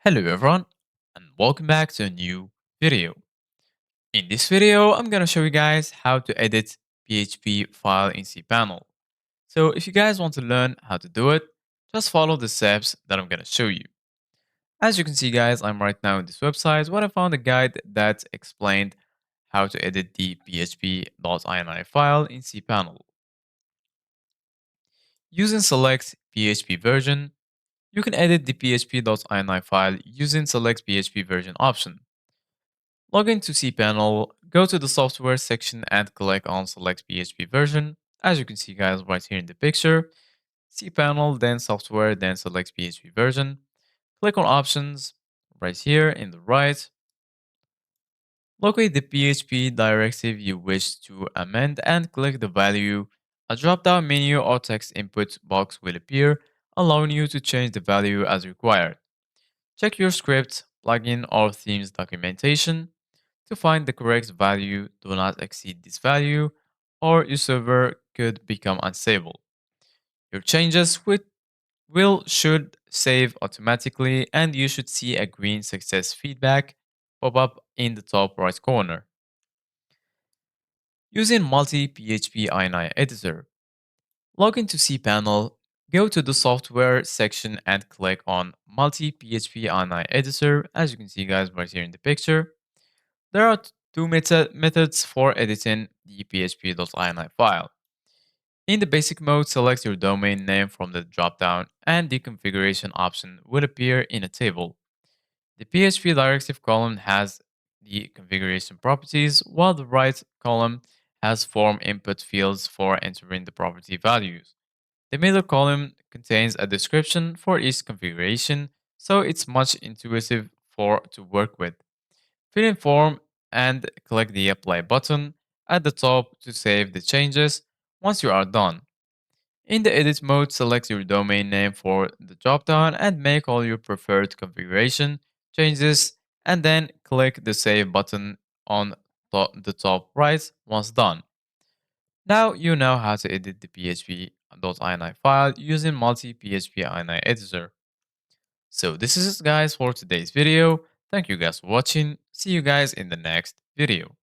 Hello everyone and welcome back to a new video. In this video, I'm gonna show you guys how to edit PHP file in cPanel. So if you guys want to learn how to do it, just follow the steps that I'm gonna show you. As you can see guys, I'm right now in this website where I found a guide that explained how to edit the php.ini file in cPanel. Using select PHP version, you can edit the php.ini file using select PHP version option. Log into cPanel, go to the software section and click on select PHP version. As you can see guys right here in the picture, cPanel, then software, then select PHP version. Click on options right here in the right. Locate the PHP directive you wish to amend and click the value. A drop-down menu or text input box will appear, allowing you to change the value as required. Check your script, plugin, or theme's documentation to find the correct value. Do not exceed this value, or your server could become unstable. Your changes should save automatically, and you should see a green success feedback pop up in the top right corner. Using multi-PHP ini editor, log into cPanel, go to the software section and click on multi-PHP ini editor. As you can see guys right here in the picture, there are two methods for editing the php.ini file. In the basic mode, select your domain name from the dropdown and the configuration option will appear in a table. The PHP directive column has the configuration properties, while the right column has form input fields for entering the property values. The middle column contains a description for each configuration, so it's much intuitive to work with. Fill in form and click the apply button at the top to save the changes once you are done. In the edit mode, select your domain name for the dropdown and make all your preferred configuration changes, and then click the save button on the top right once done. Now you know how to edit the php.ini file using multi-php ini editor. So this is it guys for today's video. Thank you guys for watching. See you guys in the next video.